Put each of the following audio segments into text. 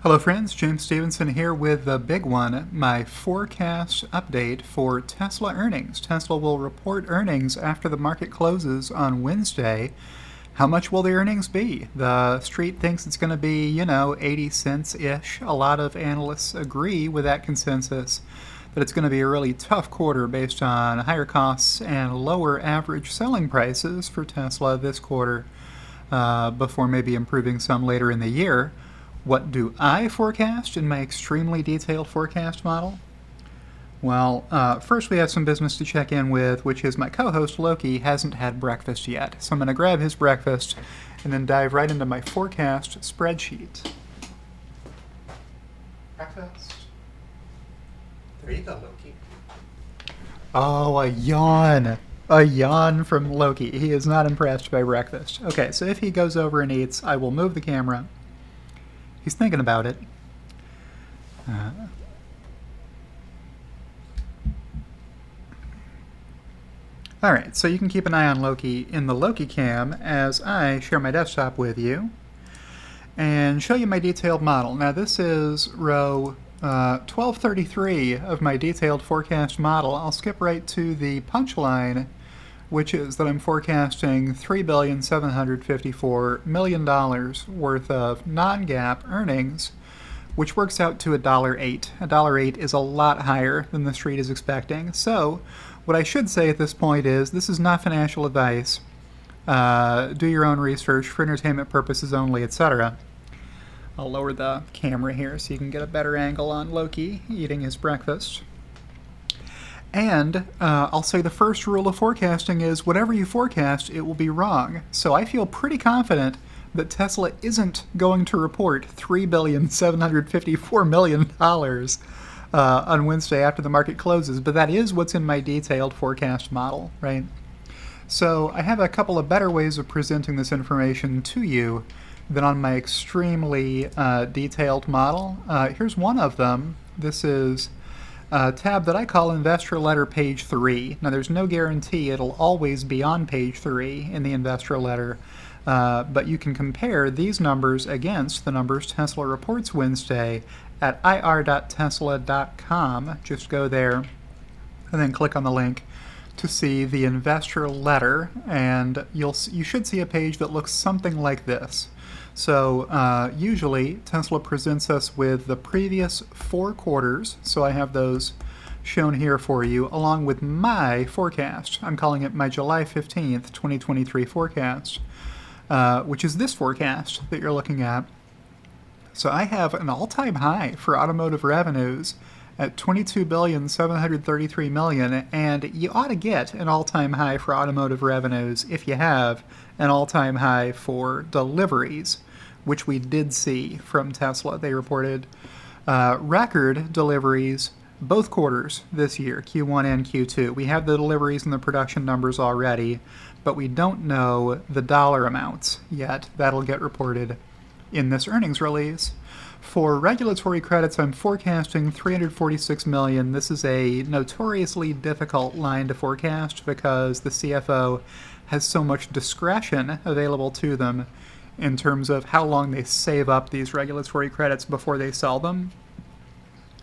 Hello friends, James Stevenson here with the big one, my forecast update for Tesla earnings. Tesla will report earnings after the market closes on Wednesday. How much will the earnings be? The street thinks it's going to be, 80 cents-ish. A lot of analysts agree with that consensus that it's going to be a really tough quarter based on higher costs and lower average selling prices for Tesla this quarter, before maybe improving some later in the year. What do I forecast in my extremely detailed forecast model? Well, first we have some business to check in with, which is my co-host Loki hasn't had breakfast yet. So I'm going to grab his breakfast and then dive right into my forecast spreadsheet. Breakfast. There you go, Loki. Oh, a yawn. A yawn from Loki. He is not impressed by breakfast. Okay, so if he goes over and eats, I will move the camera. He's thinking about it. Alright, so you can keep an eye on Loki in the Loki cam as I share my desktop with you and show you my detailed model. Now this is row 1233 of my detailed forecast model. I'll skip right to the punchline, which is that I'm forecasting $3,754 million worth of non-GAAP earnings, which works out to $1.08. $1.08 is a lot higher than the street is expecting. So what I should say at this point is this is not financial advice. Do your own research for entertainment purposes only, etc. I'll lower the camera here so you can get a better angle on Loki eating his breakfast. And I'll say the first rule of forecasting is whatever you forecast, it will be wrong. So I feel pretty confident that Tesla isn't going to report $3,754 million on Wednesday after the market closes, but that is what's in my detailed forecast model, right? So I have a couple of better ways of presenting this information to you than on my extremely detailed model. Here's one of them. This is tab that I call Investor Letter Page 3. Now there's no guarantee it'll always be on page 3 in the Investor Letter, but you can compare these numbers against the numbers Tesla reports Wednesday at ir.tesla.com. Just go there and then click on the link to see the Investor Letter, and you should see a page that looks something like this. So usually Tesla presents us with the previous 4 quarters, so I have those shown here for you, along with my forecast. I'm calling it my July 15th, 2023 forecast, which is this forecast that you're looking at. So I have an all-time high for automotive revenues at $22,733 million, and you ought to get an all-time high for automotive revenues if you have an all-time high for deliveries, which we did see from Tesla. They reported record deliveries both quarters this year, Q1 and Q2. We have the deliveries and the production numbers already, but we don't know the dollar amounts yet. That'll get reported in this earnings release. For regulatory credits, I'm forecasting $346 million. This is a notoriously difficult line to forecast because the CFO has so much discretion available to them in terms of how long they save up these regulatory credits before they sell them.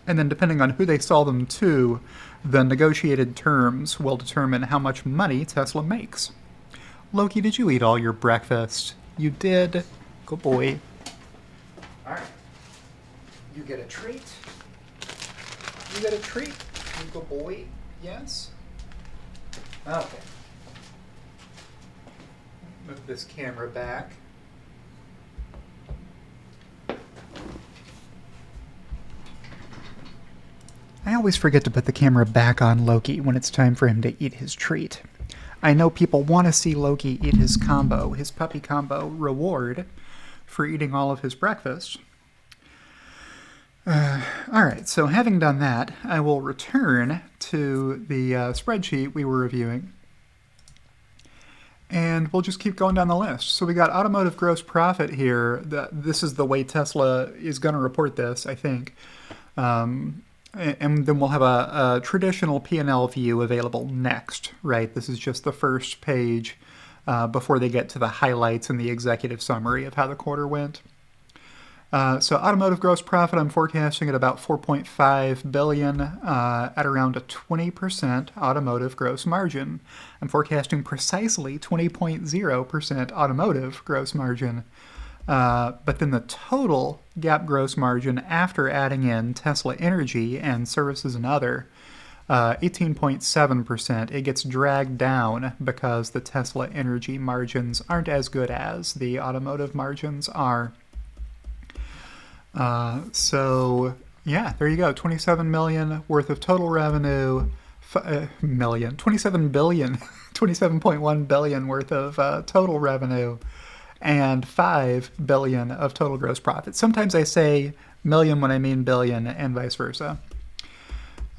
And then depending on who they sell them to, the negotiated terms will determine how much money Tesla makes. Loki, did you eat all your breakfast? You did? Good boy. All right. You get a treat. You get a treat. You good boy. Yes? Okay. Move this camera back. I always forget to put the camera back on Loki when it's time for him to eat his treat. I know people want to see Loki eat his combo, his puppy combo reward for eating all of his breakfast. Alright, so having done that, I will return to the spreadsheet we were reviewing. And we'll just keep going down the list. So we got automotive gross profit here. This is the way Tesla is going to report this, I think. And then we'll have a traditional P&L view available next, right? This is just the first page before they get to the highlights and the executive summary of how the quarter went. So automotive gross profit, I'm forecasting at about 4.5 billion at around a 20% automotive gross margin. I'm forecasting precisely 20.0% automotive gross margin. But then the total GAAP gross margin after adding in Tesla Energy and services and other, 18.7%. It gets dragged down because the Tesla Energy margins aren't as good as the automotive margins are. So yeah, there you go. 27 million worth of total revenue, 27 billion, 27.1 billion worth of total revenue, and 5 billion of total gross profit. Sometimes I say million when I mean billion, and vice versa.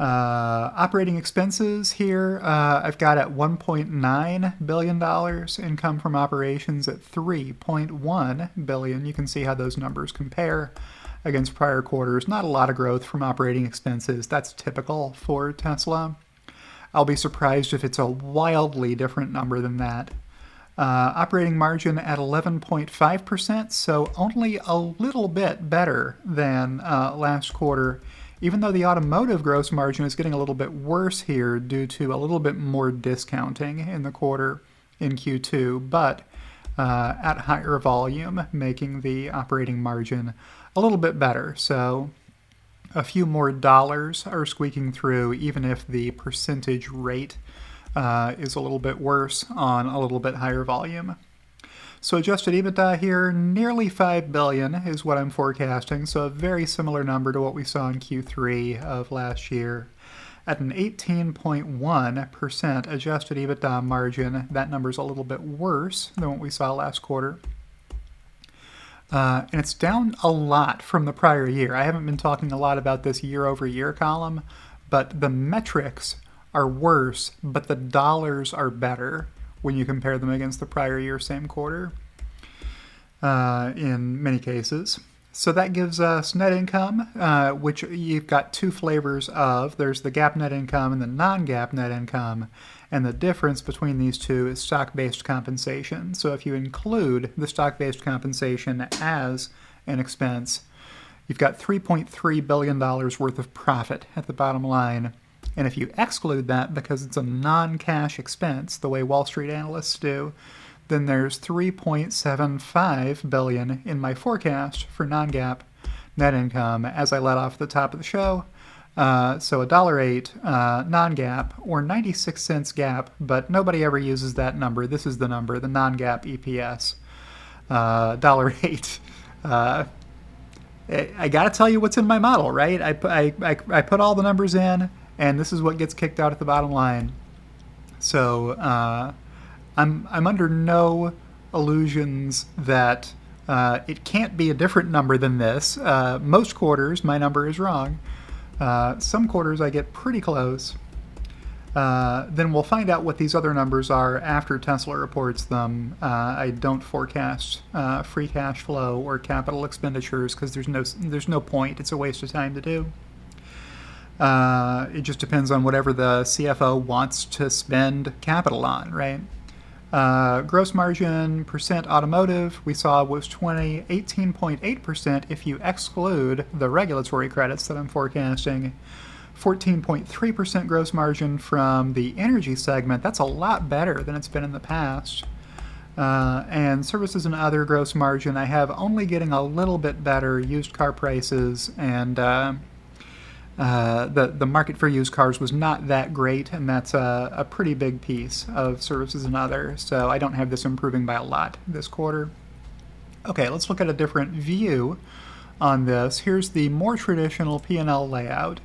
Operating expenses here, I've got at $1.9 billion, income from operations at $3.1 billion. You can see how those numbers compare against prior quarters. Not a lot of growth from operating expenses. That's typical for Tesla. I'll be surprised if it's a wildly different number than that. Operating margin at 11.5%, so only a little bit better than last quarter, even though the automotive gross margin is getting a little bit worse here due to a little bit more discounting in the quarter in Q2, but at higher volume, making the operating margin a little bit better. So a few more dollars are squeaking through, even if the percentage rate is a little bit worse on a little bit higher volume. So adjusted EBITDA here, nearly 5 billion is what I'm forecasting, so a very similar number to what we saw in Q3 of last year. At an 18.1% adjusted EBITDA margin, that number's a little bit worse than what we saw last quarter. And it's down a lot from the prior year. I haven't been talking a lot about this year-over-year column, but the metrics are worse, but the dollars are better when you compare them against the prior year same quarter in many cases. So that gives us net income, which you've got two flavors of. There's the GAAP net income and the non-GAAP net income, and the difference between these two is stock-based compensation. So if you include the stock-based compensation as an expense, you've got $3.3 billion worth of profit at the bottom line. And if you exclude that because it's a non-cash expense, the way Wall Street analysts do, then there's $3.75 billion in my forecast for non-GAAP net income as I let off the top of the show. So $1.08 non-GAAP or 96 cents GAAP, but nobody ever uses that number. This is the number, the non-GAAP EPS, $1.08. I got to tell you what's in my model, right? I put all the numbers in, and this is what gets kicked out at the bottom line. So I'm under no illusions that it can't be a different number than this. Most quarters, my number is wrong. Some quarters I get pretty close. Then we'll find out what these other numbers are after Tesla reports them. I don't forecast free cash flow or capital expenditures because there's no point. It's a waste of time to do. It just depends on whatever the CFO wants to spend capital on, right? Gross margin percent automotive we saw was 18.8% if you exclude the regulatory credits that I'm forecasting. 14.3% gross margin from the energy segment. That's a lot better than it's been in the past. And services and other gross margin, I have only getting a little bit better. Used car prices and the market for used cars was not that great, and that's a pretty big piece of services and other. So I don't have this improving by a lot this quarter. Okay, let's look at a different view on this. Here's the more traditional P&L layout.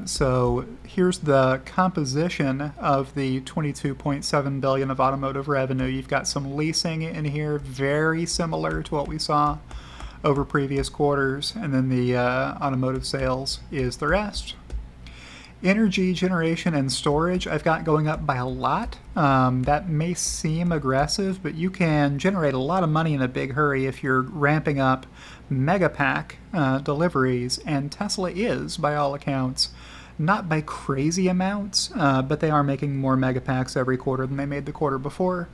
So here's the composition of the 22.7 billion of automotive revenue. You've got some leasing in here, very similar to what we saw over previous quarters, and then the automotive sales is the rest. Energy generation and storage I've got going up by a lot. That may seem aggressive, but you can generate a lot of money in a big hurry if you're ramping up megapack deliveries, and Tesla is, by all accounts, not by crazy amounts, but they are making more megapacks every quarter than they made the quarter before.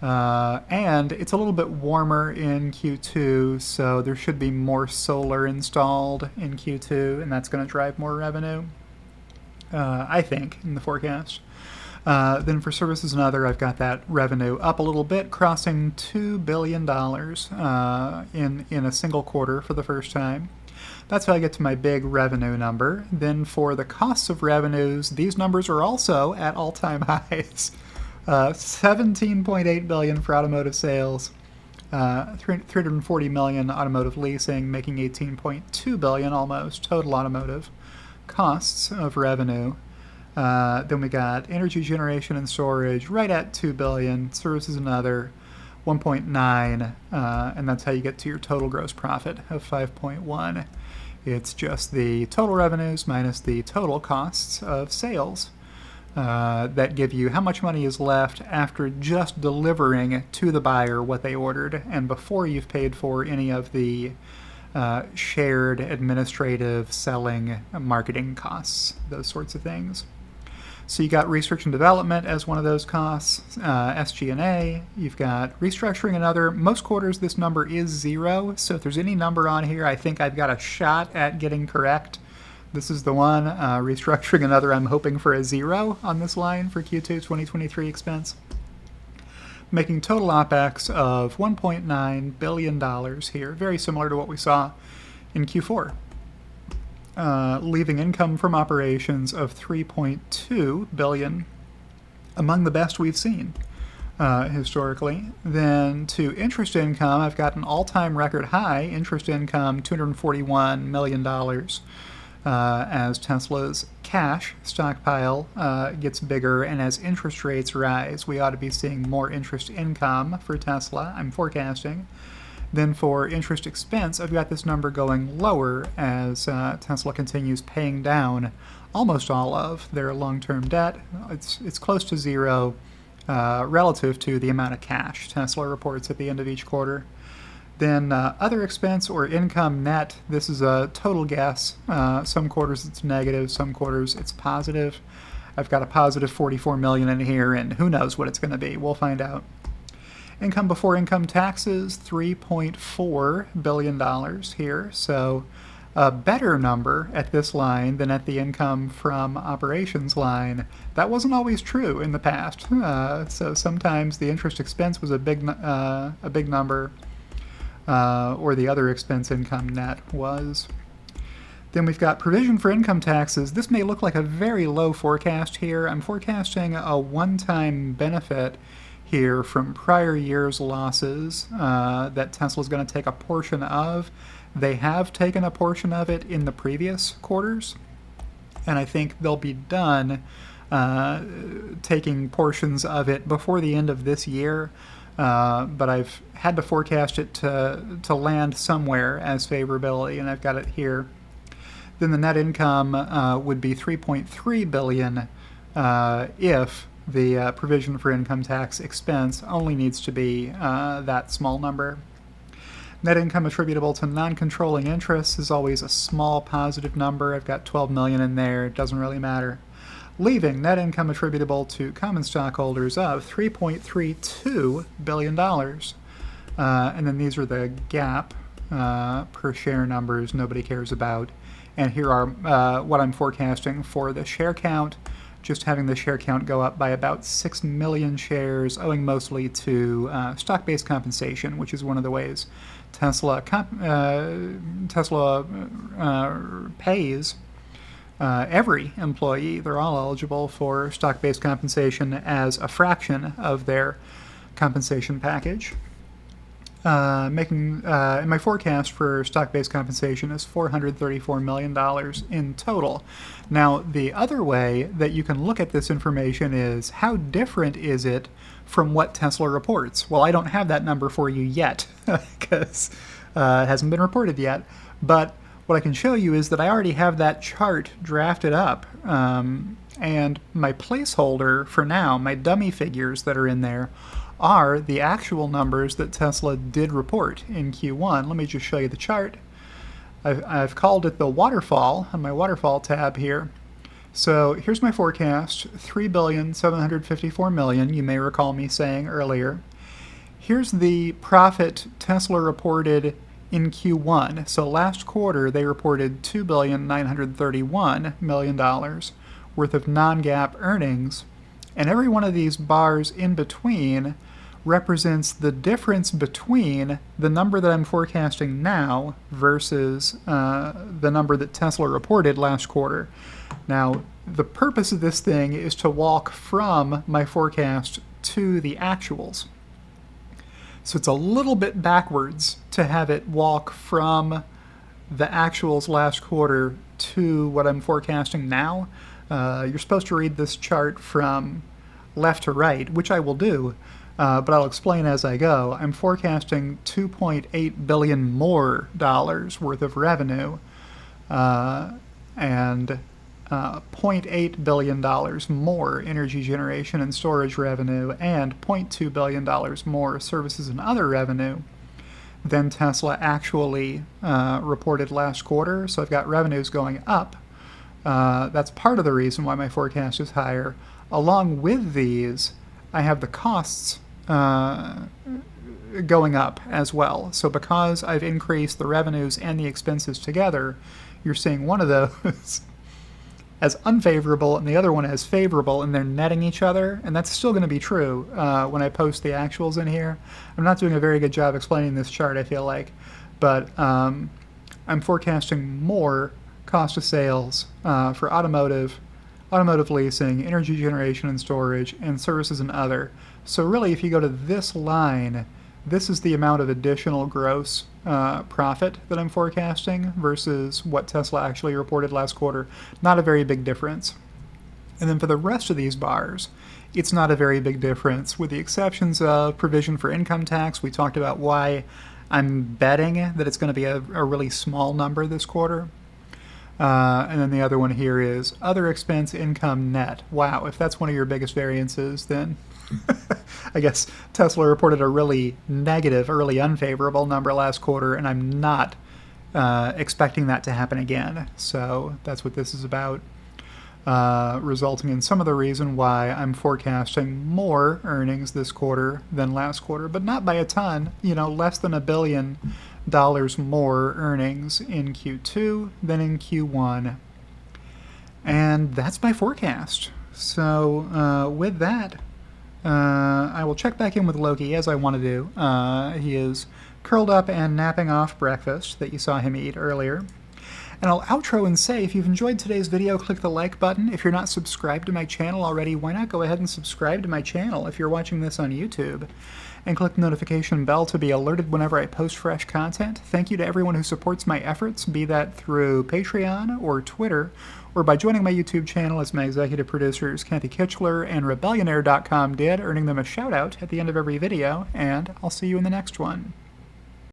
And it's a little bit warmer in Q2, so there should be more solar installed in Q2, and that's going to drive more revenue, I think, in the forecast. Then for services and other, I've got that revenue up a little bit, crossing $2 billion in a single quarter for the first time. That's how I get to my big revenue number. Then for the costs of revenues, these numbers are also at all-time highs. 17.8 billion for automotive sales, 340 million automotive leasing, making 18.2 billion almost total automotive costs of revenue. Then we got energy generation and storage right at 2 billion, services and other 1.9, and that's how you get to your total gross profit of 5.1. It's just the total revenues minus the total costs of sales that give you how much money is left after just delivering to the buyer what they ordered and before you've paid for any of the shared administrative, selling, marketing costs, those sorts of things. So you got research and development as one of those costs, SG&A, you've got restructuring and other. Most quarters this number is 0, so if there's any number on here I think I've got a shot at getting correct, this is the one. Restructuring and other, I'm hoping for a 0 on this line for Q2 2023 expense. Making total OPEX of $1.9 billion here, very similar to what we saw in Q4. Leaving income from operations of $3.2 billion, among the best we've seen historically. Then to interest income, I've got an all-time record high interest income, $241 million, as Tesla's cash stockpile gets bigger, and as interest rates rise, we ought to be seeing more interest income for Tesla, I'm forecasting. Then for interest expense, I've got this number going lower as Tesla continues paying down almost all of their long-term debt. It's close to 0 relative to the amount of cash Tesla reports at the end of each quarter. Then other expense or income net, this is a total guess. Some quarters it's negative, some quarters it's positive. I've got a positive 44 million in here, and who knows what it's going to be. We'll find out. Income before income taxes, $3.4 billion here, so a better number at this line than at the income from operations line. That wasn't always true in the past, so sometimes the interest expense was a big number, or the other expense income net was. Then we've got provision for income taxes. This may look like a very low forecast here. I'm forecasting a one-time benefit here from prior year's losses that Tesla's going to take a portion of. They have taken a portion of it in the previous quarters, and I think they'll be done taking portions of it before the end of this year. But I've had to forecast it to land somewhere as favorability, and I've got it here. Then the net income would be $3.3 billion if the provision for income tax expense only needs to be that small number. Net income attributable to non-controlling interests is always a small positive number. I've got 12 million in there. It doesn't really matter. Leaving net income attributable to common stockholders of $3.32 billion. And then these are the GAAP per share numbers nobody cares about. And here are what I'm forecasting for the share count. Just having the share count go up by about 6 million shares, owing mostly to stock-based compensation, which is one of the ways Tesla pays every employee. They're all eligible for stock-based compensation as a fraction of their compensation package. My forecast for stock-based compensation is $434 million in total. Now, the other way that you can look at this information is how different is it from what Tesla reports? Well, I don't have that number for you yet because it hasn't been reported yet. But what I can show you is that I already have that chart drafted up. And my placeholder for now, my dummy figures that are in there, are the actual numbers that Tesla did report in Q1. Let me just show you the chart. I've called it the waterfall on my waterfall tab here. So here's my forecast, $3,754,000,000, you may recall me saying earlier. here's the profit Tesla reported in Q1. So last quarter, they reported $2,931,000,000 worth of non-GAAP earnings. And every one of these bars in between represents the difference between the number that I'm forecasting now versus the number that Tesla reported last quarter. Now, the purpose of this thing is to walk from my forecast to the actuals. So it's a little bit backwards to have it walk from the actuals last quarter to what I'm forecasting now. You're supposed to read this chart from left to right, which I will do, but I'll explain as I go. I'm forecasting $2.8 billion more worth of revenue, and $0.8 billion more energy generation and storage revenue, and $0.2 billion more services and other revenue than Tesla actually reported last quarter. So I've got revenues going up. That's part of the reason why my forecast is higher. Along with these, I have the costs going up as well. So because I've increased the revenues and the expenses together, you're seeing one of those as unfavorable and the other one as favorable, and they're netting each other, and that's still going to be true when I post the actuals in here. I'm not doing a very good job explaining this chart, I feel like, but I'm forecasting more cost of sales for automotive leasing, energy generation and storage, and services and other. So really, if you go to this line, this is the amount of additional gross profit that I'm forecasting versus what Tesla actually reported last quarter. Not a very big difference. And then for the rest of these bars, it's not a very big difference, with the exceptions of provision for income tax. We talked about why I'm betting that it's going to be a really small number this quarter. And then the other one here is other expense income net. Wow, if that's one of your biggest variances, then I guess Tesla reported a really negative, a really unfavorable number last quarter, and I'm not expecting that to happen again. So that's what this is about, resulting in some of the reason why I'm forecasting more earnings this quarter than last quarter, but not by a ton. You know, less than $1 billion more earnings in Q2 than in Q1. And that's my forecast. So with that, I will check back in with Loki as I want to do. He is curled up and napping off breakfast that you saw him eat earlier. And I'll outro and say, if you've enjoyed today's video, click the like button. If you're not subscribed to my channel already, why not go ahead and subscribe to my channel if you're watching this on YouTube? And click the notification bell to be alerted whenever I post fresh content. Thank you to everyone who supports my efforts, be that through Patreon or Twitter, or by joining my YouTube channel as my executive producers Kathy Kitchler and Rebellionaire.com did, earning them a shout out at the end of every video, and I'll see you in the next one.